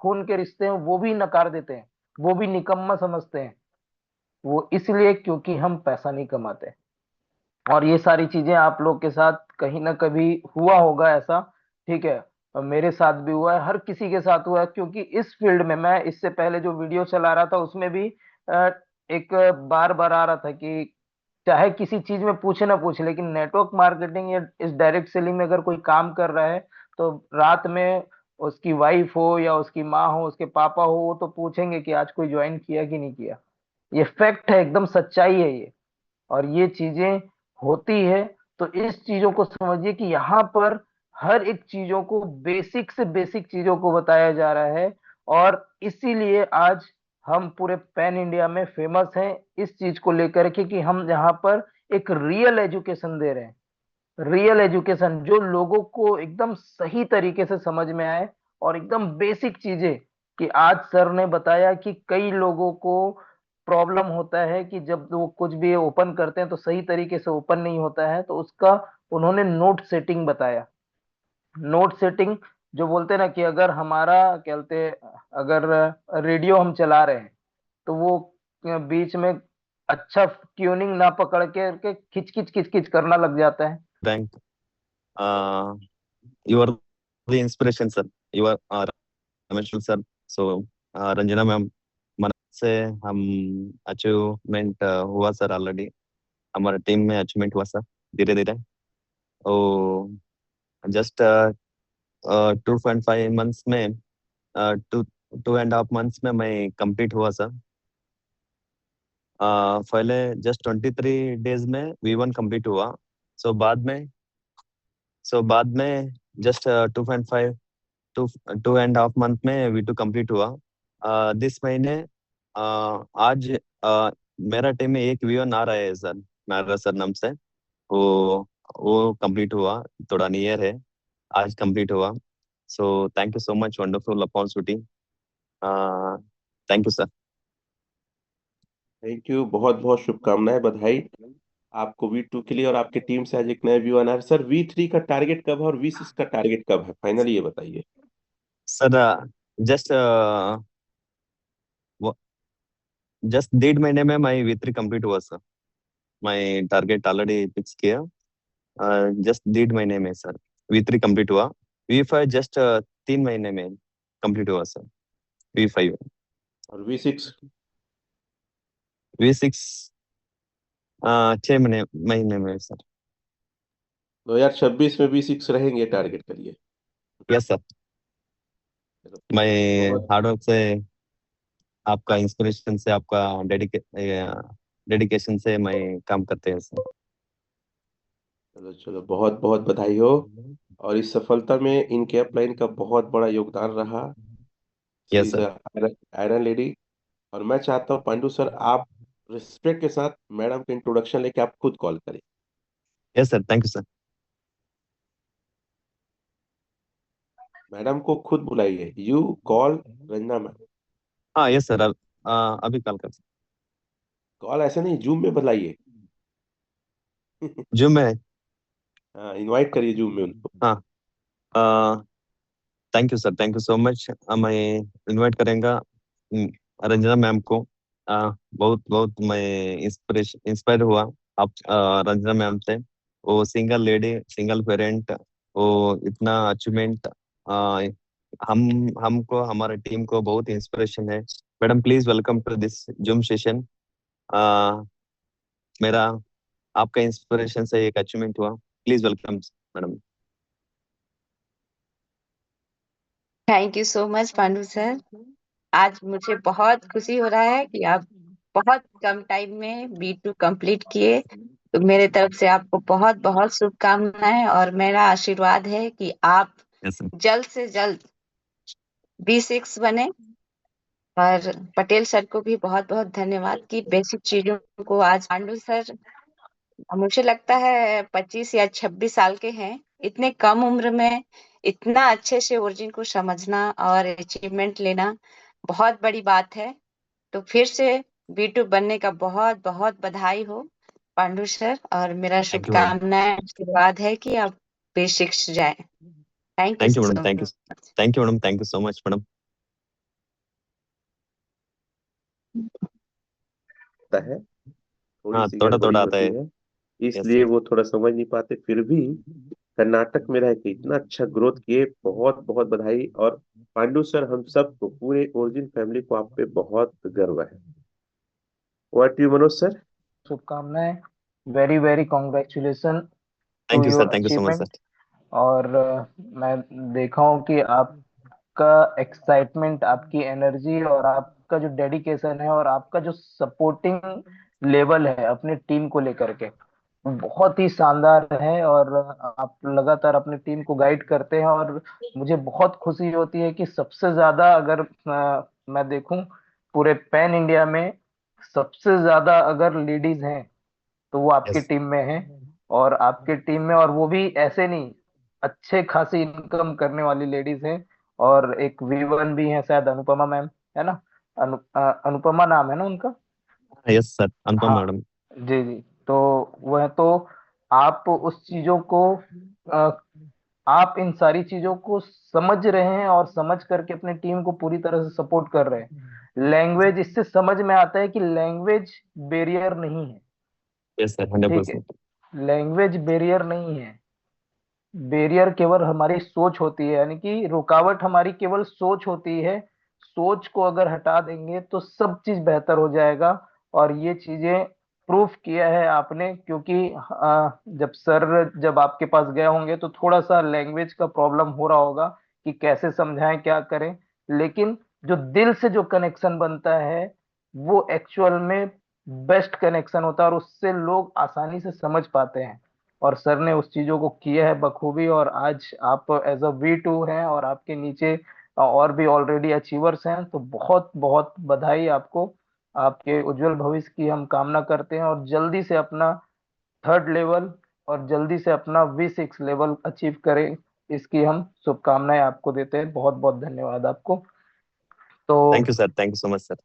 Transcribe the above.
खून के रिश्ते हैं वो भी नकार देते हैं, वो भी निकम्मा समझते हैं। वो इसलिए क्योंकि हम पैसा नहीं कमाते। और ये सारी चीजें आप लोग के साथ कहीं ना कभी हुआ होगा ऐसा, ठीक है। और मेरे साथ भी हुआ है, हर किसी के साथ हुआ है, क्योंकि इस फील्ड में मैं इससे पहले जो वीडियो चला रहा था उसमें भी अ, एक बार बार आ रहा था कि चाहे किसी चीज में पूछे ना पूछे, लेकिन नेटवर्क मार्केटिंग या इस डायरेक्ट सेलिंग में अगर कोई काम कर रहा है तो रात में उसकी वाइफ हो या उसकी माँ हो, उसके पापा हो, वो तो पूछेंगे कि आज कोई ज्वाइन किया कि नहीं किया। ये फैक्ट है, एकदम सच्चाई है ये। और ये चीजें होती है। तो इस चीजों को समझिए कि यहाँ पर हर एक चीजों को, बेसिक से बेसिक चीजों को बताया जा रहा है। और इसीलिए आज हम पूरे पैन इंडिया में फेमस हैं इस चीज को लेकर के कि हम यहाँ पर एक रियल एजुकेशन दे रहे हैं। रियल एजुकेशन जो लोगों को एकदम सही तरीके से समझ में आए, और एकदम बेसिक चीजें। कि आज सर ने बताया कि कई लोगों को प्रॉब्लम होता है कि जब वो कुछ भी ओपन करते हैं तो सही तरीके से ओपन नहीं होता है, तो उसका उन्होंने नोट सेटिंग बताया। नोट सेटिंग जो बोलते हैं ना कि अगर हमारा क्या बोलते हैं, अगर रेडियो हम चला रहे हैं तो वो बीच में अच्छा ट्यूनिंग ना पकड़ के खिच खिच खिच खिच करना लग जाता है। Thank you are the inspiration, sir. You are Ramesh sir. So Ranjana ma'am मन से हम अचीवमेंट हुआ सर ऑलरेडी, हमारे टीम में अचीवमेंट हुआ सर धीरे धीरे। ओ जस्ट 2.5 मंथ्स में, टू 2.5 मंथ्स में मैं कंप्लीट हुआ सर। पहले जस्ट 23 डेज में V1 कंप्लीट हुआ। सो बाद में जस्ट 2.5 टू 2.5 मंथ में V2 कंप्लीट हुआ। दिस महीने आज मेरा टीम में एक V1 आ रहा है सर, नारा सर नाम से। वो वो कंप्लीट हुआ, थोड़ा नियर है, आज कंप्लीट हुआ। So thank you so much, wonderful opportunity. Thank you sir. Thank you, बहुत बहुत शुभकामनाएं, बधाई आपको V2 के लिए। और आपकी टीम से आज एक नया व्यू आना है। सर V3 का टारगेट कब है और V6 का टारगेट कब है, फाइनली ये बताइए। सर जस्ट जस्ट 1.5 महीने में मैं V3 कंप्लीट हुआ सर। मैं टारगेट ऑलरेडी फिक्स किया, जस्ट 1.5 महीने में सर V3 कंप्लीट हुआ। V5 जस्ट 3 महीने में कंप्लीट हुआ सर V5। और V6? V6 6 महीने में सर। 2026 में V6 रहेंगे, टारगेट करिए। Yes sir. चलो, मैं बहुत हार्डवर्क से, आपका इंस्पिरेशन से, आपका डेडिकेशन से मैं काम करते हैं सर। चलो चलो, बहुत बहुत बधाई हो। और इस सफलता में इनके अपलाइन का बहुत बड़ा योगदान रहा। She yes is sir. Iron lady. और मैं चाहता हूँ पांडु सर, आप रिस्पेक्ट के साथ मैडम का इंट्रोडक्शन लेके आप खुद कॉल करें। Yes sir, thank you sir. Madam को खुद बुलाइए, यू कॉल रंजना मैम। हाँ यस सर, अभी कॉल कर। कॉल ऐसे नहीं, जूम में बुलाइए। जो मैं, हाँ, इनवाइट करिए जूम में उनको। हाँ, thank you sir, thank you so much. मैं इनवाइट करेंगे रंजना मैम को। बहुत बहुत मैं इंस्पायर हुआ आप रंजना मैम से। वो सिंगल लेडी, सिंगल पेरेंट, वो इतना अचीवमेंट, हम हमको, हमारे टीम को बहुत इंस्पिरेशन है। Madam please welcome to this Zoom session. मेरा आपका इंस्पिरेशन से एक अचीवमेंट हुआ, please welcome madam. Thank you so much Pandu sir. आज मुझे बहुत खुशी हो रहा है कि आप बहुत कम टाइम में B2 कंप्लीट किए। तो मेरे तरफ से आपको बहुत बहुत शुभकामनाएं, और मेरा आशीर्वाद है कि आप यस सर। जल्द से जल्द B6 बने। और पटेल सर को भी बहुत बहुत धन्यवाद कि बेसिक चीजों को आज पांडु सर, मुझे लगता है 25 या 26 साल के हैं, इतने कम उम्र में इतना अच्छे से ओरिजिन को समझना और अचीवमेंट लेना बहुत बड़ी बात है। तो फिर से B2 बनने का बहुत बहुत बधाई हो पांडु सर, और मेरा थैंक यू मैडम। शुभकामनाएं आशीर्वाद है कि आप B6 जाए। Thank you thank you madam, so thank you. Much. Thank you madam, thank you so much madam. आता है, थोड़ी हाँ, सी थोड़ा गड़बड़ी थोड़ा आता होती है। है, यस इसलिए सर। वो थोड़ा समझ नहीं पाते। फिर भी कर्नाटक में रह के इतना अच्छा ग्रोथ किए, बहुत बहुत बधाई। और पांडु सर, हम सबको, पूरे ओरिजिन फैमिली को आप पे बहुत गर्व है। What you Manoj sir? शुभकामनाएं, very very congratulation to thank you sir, your thank you so much achievement. Sir. और मैं देखा हूँ कि आपका एक्साइटमेंट, आपकी एनर्जी और आपका जो डेडिकेशन है और आपका जो सपोर्टिंग लेवल है अपनी टीम को लेकर के, वो बहुत ही शानदार है। और आप लगातार अपनी टीम को गाइड करते हैं और मुझे बहुत खुशी होती है कि सबसे ज्यादा अगर मैं देखूं पूरे पैन इंडिया में सबसे ज्यादा अगर लेडीज हैं तो वो आपकी यस। टीम में है। और आपके टीम में, और वो भी ऐसे नहीं, अच्छे खासी इनकम करने वाली लेडीज हैं। और एक वीवन भी है शायद, अनुपमा मैम, है ना? अनुपमा नाम है ना उनका? यस सर, अनुपम हाँ, मैडम। जी जी। तो वह तो आप उस चीजों को अ, आप इन सारी चीजों को समझ रहे हैं और समझ करके अपनी टीम को पूरी तरह से सपोर्ट कर रहे हैं। लैंग्वेज, इससे समझ में आता है कि लैंग्वेज बैरियर नहीं है। यस सर, ठीक है, 100%। लैंग्वेज बैरियर नहीं है। बैरियर केवल हमारी सोच होती है, यानी कि रुकावट हमारी केवल सोच होती है। सोच को अगर हटा देंगे तो सब चीज बेहतर हो जाएगा। और ये चीजें प्रूफ किया है आपने, क्योंकि जब आपके पास गए होंगे तो थोड़ा सा लैंग्वेज का प्रॉब्लम हो रहा होगा कि कैसे समझाएं, क्या करें। लेकिन जो दिल से जो कनेक्शन बनता है वो एक्चुअल में बेस्ट कनेक्शन होता है और उससे लोग आसानी से समझ पाते हैं। और सर ने उस चीजों को किया है बखूबी। और आज आप एज अ V2 हैं और आपके नीचे और भी ऑलरेडी अचीवर्स हैं, तो बहुत बहुत बधाई आपको। आपके उज्जवल भविष्य की हम कामना करते हैं और जल्दी से अपना थर्ड लेवल और जल्दी से अपना V6 लेवल अचीव करें, इसकी हम शुभकामनाएं आपको देते हैं। बहुत बहुत धन्यवाद आपको। तो thank you sir, thank you so much sir.